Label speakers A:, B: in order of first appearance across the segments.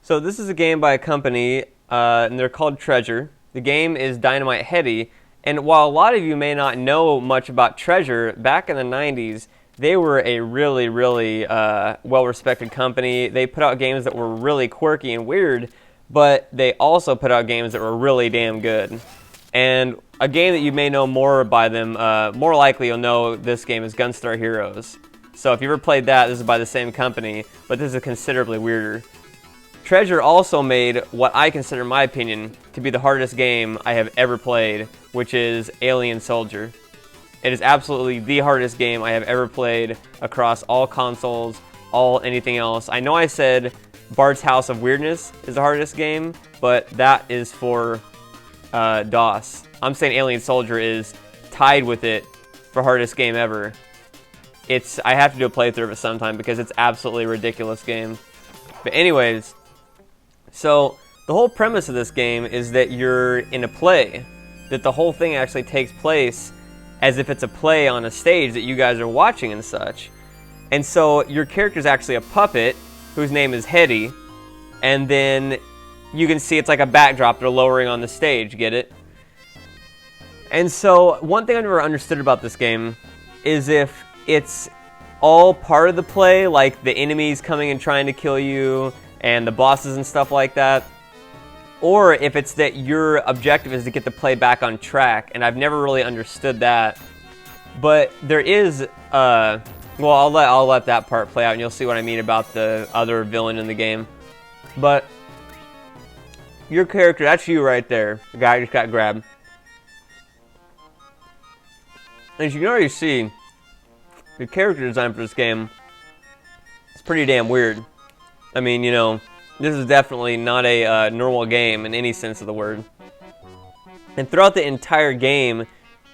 A: So this is a game by a company, and they're called Treasure. The game is Dynamite Headdy, and while a lot of you may not know much about Treasure, back in the 90s, they were a really, really well-respected company. They put out games that were really quirky and weird, but they also put out games that were really damn good. And a game that you may know more by them, more likely you'll know this game is Gunstar Heroes. So if you ever played that, this is by the same company, but this is considerably weirder. Treasure also made what I consider, in my opinion, to be the hardest game I have ever played, which is Alien Soldier. It is absolutely the hardest game I have ever played across all consoles, all anything else. I know I said Bart's House of Weirdness is the hardest game, but that is for DOS. I'm saying Alien Soldier is tied with it for hardest game ever. I have to do a playthrough of it sometime because it's absolutely a ridiculous game. But anyways, so the whole premise of this game is that you're in a play, that the whole thing actually takes place as if it's a play on a stage that you guys are watching and such. And so your character's actually a puppet whose name is Headdy, and then you can see it's like a backdrop they're lowering on the stage, get it? And so one thing I've never understood about this game is if it's all part of the play, like the enemies coming and trying to kill you and the bosses and stuff like that, or if it's that your objective is to get the play back on track, and I've never really understood that. But there is, well, I'll let that part play out, and you'll see what I mean about the other villain in the game. But your character, that's you right there. The guy just got grabbed. As you can already see, the character design for this game is pretty damn weird. I mean, you know, this is definitely not a normal game in any sense of the word. And throughout the entire game,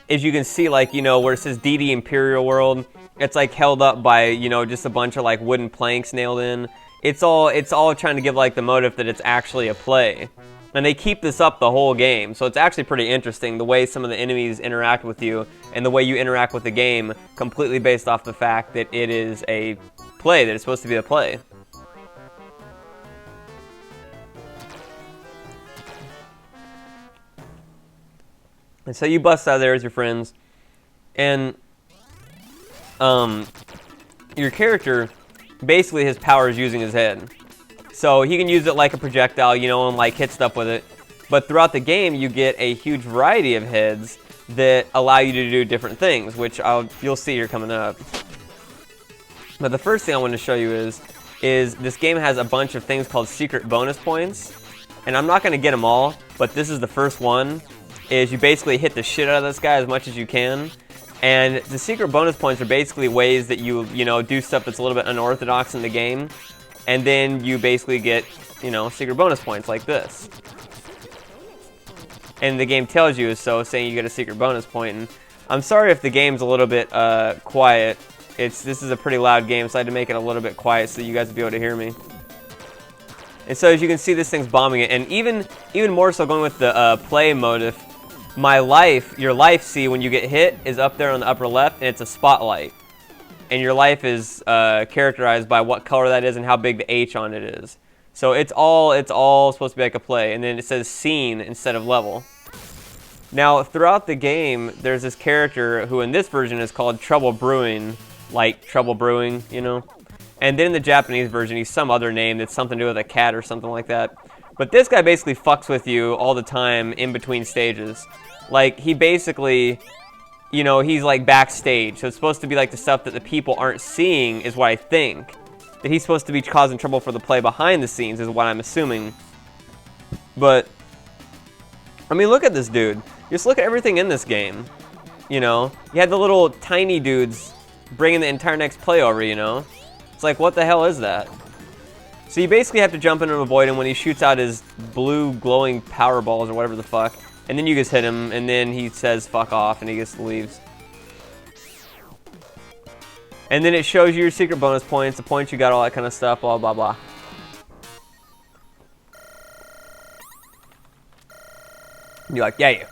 A: as you can see, like, you know, where it says DD Imperial World, it's like held up by, you know, just a bunch of like wooden planks nailed in. It's all trying to give like the motive that it's actually a play. And they keep this up the whole game, so it's actually pretty interesting the way some of the enemies interact with you and the way you interact with the game, completely based off the fact that it is a play, that it's supposed to be a play. And so you bust out of there as your friends, and your character, basically his power is using his head. So he can use it like a projectile, you know, and like hit stuff with it. But throughout the game, you get a huge variety of heads that allow you to do different things, which you'll see here coming up. But the first thing I want to show you is this game has a bunch of things called secret bonus points. And I'm not going to get them all, but this is the first one, is you basically hit the shit out of this guy as much as you can. And the secret bonus points are basically ways that you know, do stuff that's a little bit unorthodox in the game. And then you basically get, you know, secret bonus points like this. And the game tells you so, saying you get a secret bonus point. And I'm sorry if the game's a little bit quiet. This is a pretty loud game, so I had to make it a little bit quiet so you guys would be able to hear me. And so as you can see, this thing's bombing it. And even more so, going with the play motive, your life, see, when you get hit, is up there on the upper left, and it's a spotlight. And your life is characterized by what color that is and how big the H on it is. So it's all supposed to be like a play. And then it says scene instead of level. Now, throughout the game, there's this character who in this version is called Trouble Brewing, like Trouble Brewing, you know. And then in the Japanese version, he's some other name that's something to do with a cat or something like that. But this guy basically fucks with you all the time in between stages. Like, he basically, you know, he's like backstage, so it's supposed to be like the stuff that the people aren't seeing is what I think. That he's supposed to be causing trouble for the play behind the scenes is what I'm assuming. But, I mean, look at this dude. Just look at everything in this game. You know, you had the little tiny dudes bringing the entire next play over, you know. It's like, what the hell is that? So you basically have to jump in and avoid him when he shoots out his blue glowing power balls or whatever the fuck. And then you just hit him, and then he says fuck off, and he just leaves. And then it shows you your secret bonus points, the points you got, all that kind of stuff, blah, blah, blah. And you're like, yeah.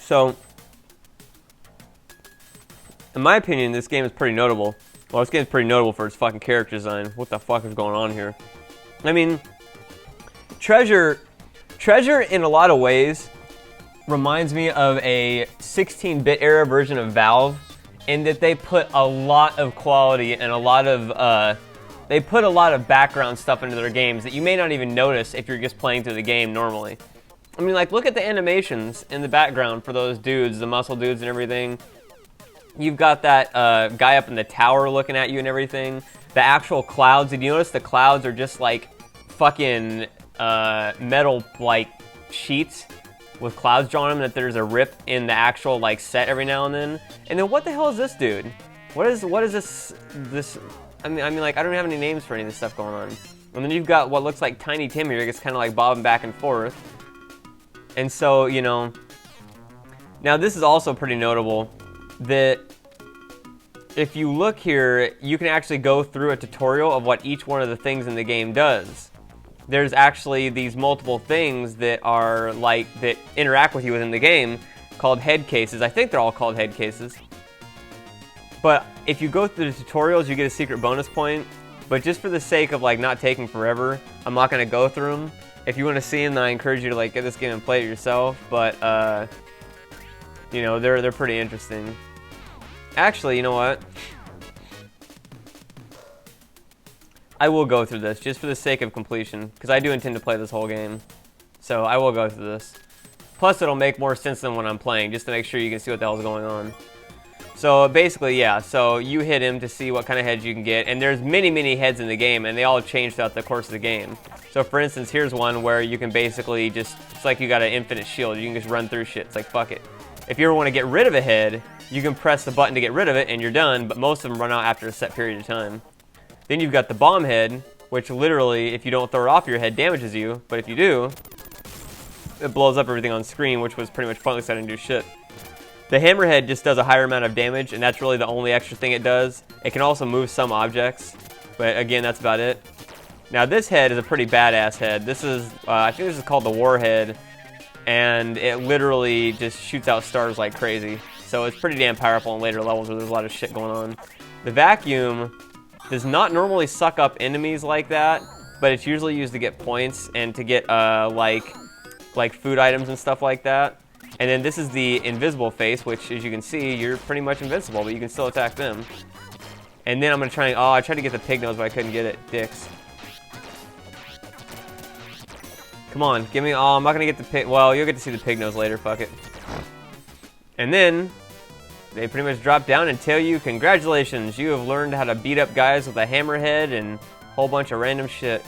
A: So, in my opinion, this game is pretty notable. Well, this game is pretty notable for its fucking character design. What the fuck is going on here? I mean, Treasure in a lot of ways reminds me of a 16-bit era version of Valve, in that they put a lot of quality and a lot of background stuff into their games that you may not even notice if you're just playing through the game normally. I mean, like, look at the animations in the background for those dudes, the muscle dudes and everything. You've got that guy up in the tower looking at you and everything. The actual clouds, did you notice the clouds are just like fucking metal like sheets with clouds drawn on them, that there's a rip in the actual like set every now and then. And then what the hell is this dude? What is this I mean like, I don't have any names for any of this stuff going on. And then you've got what looks like Tiny Tim here, it's kind of like bobbing back and forth. And so, you know, now this is also pretty notable, that if you look here, you can actually go through a tutorial of what each one of the things in the game does. There's actually these multiple things that are like, that interact with you within the game, called head cases. I think they're all called head cases. But if you go through the tutorials, you get a secret bonus point. But just for the sake of like not taking forever, I'm not gonna go through them. If you want to see them, then I encourage you to like get this game and play it yourself. But you know, they're pretty interesting. Actually, you know what? I will go through this just for the sake of completion, because I do intend to play this whole game. So I will go through this. Plus, it'll make more sense than when I'm playing, just to make sure you can see what the hell's going on. So basically, yeah, so you hit him to see what kind of heads you can get, and there's many heads in the game, and they all change throughout the course of the game. So for instance, here's one where you can basically just, it's like you got an infinite shield, you can just run through shit, it's like fuck it. If you ever want to get rid of a head, you can press the button to get rid of it and you're done, but most of them run out after a set period of time. Then you've got the bomb head, which literally, if you don't throw it off your head, damages you, but if you do, it blows up everything on screen, which was pretty much pointless. I didn't do shit. The hammerhead just does a higher amount of damage, and that's really the only extra thing it does. It can also move some objects, but again, that's about it. Now this head is a pretty badass head. This is, I think this is called the Warhead, and it literally just shoots out stars like crazy. So it's pretty damn powerful in later levels where there's a lot of shit going on. The vacuum does not normally suck up enemies like that, but it's usually used to get points and to get like food items and stuff like that. And then this is the invisible face, which as you can see, you're pretty much invincible, but you can still attack them. And then I'm gonna try, I tried to get the pig nose, but I couldn't get it, dicks. Come on, give me, I'm not gonna get the pig, well, you'll get to see the pig nose later, fuck it. And then, they pretty much drop down and tell you, congratulations, you have learned how to beat up guys with a hammerhead and a whole bunch of random shit.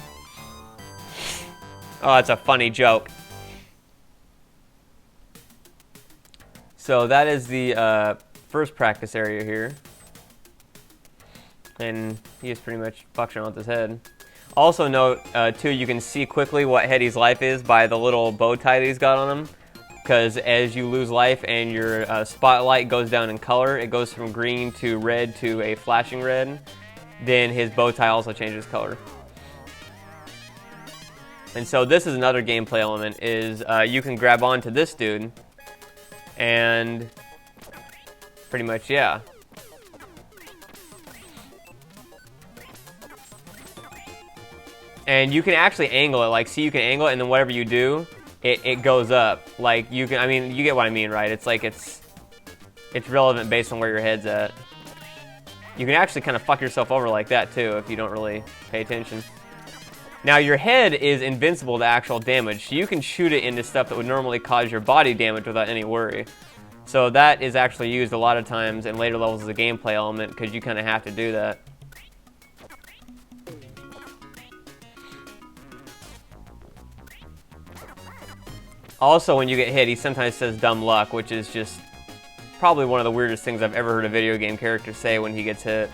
A: Oh, that's a funny joke. So that is the first practice area here. And he just pretty much fucks around with his head. Also note, too, you can see quickly what Heady's life is by the little bow tie that he's got on him. Because as you lose life and your spotlight goes down in color, it goes from green to red to a flashing red, then his bow tie also changes color. And so this is another gameplay element, is you can grab onto this dude, and pretty much, yeah. And you can actually angle it, like, see, you can angle it, and then whatever you do, it goes up. Like, you can, I mean, you get what I mean, right? It's like, it's relevant based on where your head's at. You can actually kind of fuck yourself over like that, too, if you don't really pay attention. Now, your head is invincible to actual damage, so you can shoot it into stuff that would normally cause your body damage without any worry. So that is actually used a lot of times in later levels as a gameplay element, because you kind of have to do that. Also, when you get hit, he sometimes says dumb luck, which is just probably one of the weirdest things I've ever heard a video game character say when he gets hit.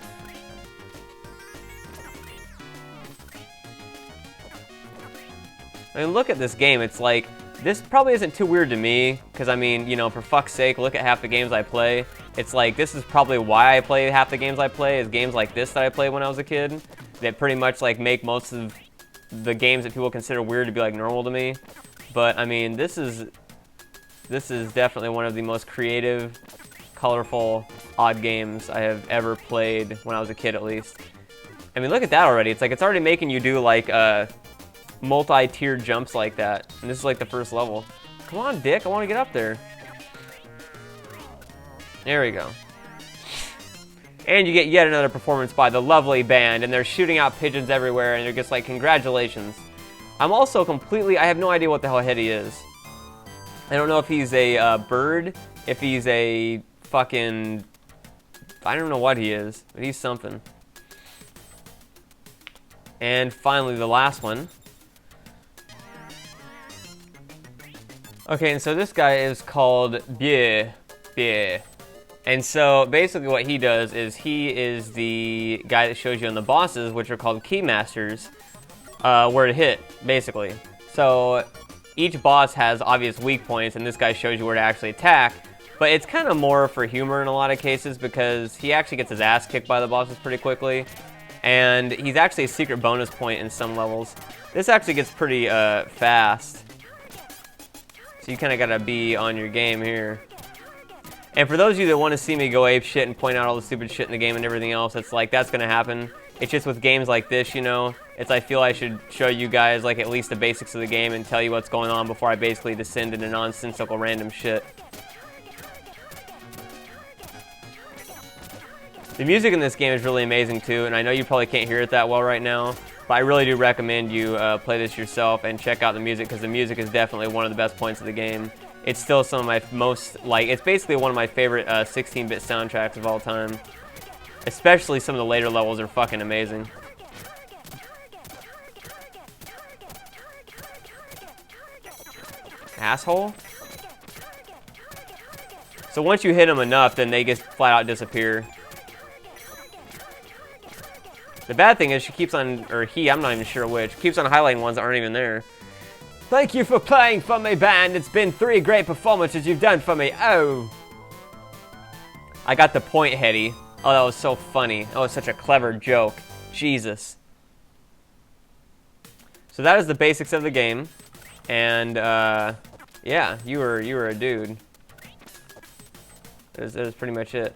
A: I mean, look at this game. It's like, this probably isn't too weird to me, because I mean, you know, for fuck's sake, look at half the games I play. It's like, this is probably why I play half the games I play, is games like this that I played when I was a kid, that pretty much like make most of the games that people consider weird to be like normal to me. But I mean, this is This is definitely one of the most creative, colorful, odd games I have ever played when I was a kid, at least. I mean, look at that already. It's like it's already making you do like multi-tiered jumps like that. And this is like the first level. Come on, Dick. I want to get up there. There we go. And you get yet another performance by the lovely band, and they're shooting out pigeons everywhere, and they're just like, congratulations. I'm also completely, I have no idea what the hell Headdy is. I don't know if he's a bird, if he's a fucking, I don't know what he is, but he's something. And finally, the last one. Okay, and so this guy is called Bier. And so basically what he does is he is the guy that shows you on the bosses, which are called keymasters, where to hit, basically. So each boss has obvious weak points, and this guy shows you where to actually attack. But it's kind of more for humor in a lot of cases because he actually gets his ass kicked by the bosses pretty quickly. And he's actually a secret bonus point in some levels. This actually gets pretty fast. So you kind of got to be on your game here. And for those of you that want to see me go ape shit and point out all the stupid shit in the game and everything else, it's like, that's going to happen. It's just with games like this, you know, it's I feel I should show you guys like at least the basics of the game and tell you what's going on before I basically descend into nonsensical random shit. The music in this game is really amazing too, and I know you probably can't hear it that well right now, but I really do recommend you play this yourself and check out the music, because the music is definitely one of the best points of the game. It's still some of my most, like, it's basically one of my favorite 16-bit soundtracks of all time. Especially some of the later levels are fucking amazing. Asshole? So once you hit them enough, then they just flat out disappear. The bad thing is she keeps on, or he, I'm not even sure which, keeps on highlighting ones that aren't even there. Thank you for playing for me, band. It's been 3 great performances you've done for me. Oh. I got the point, Headdy. Oh, that was so funny. That was such a clever joke. Jesus. So that is the basics of the game. And, yeah, you were a dude. That was pretty much it.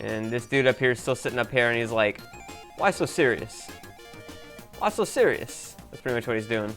A: And this dude up here is still sitting up here, and he's like, why so serious? Why so serious? That's pretty much what he's doing.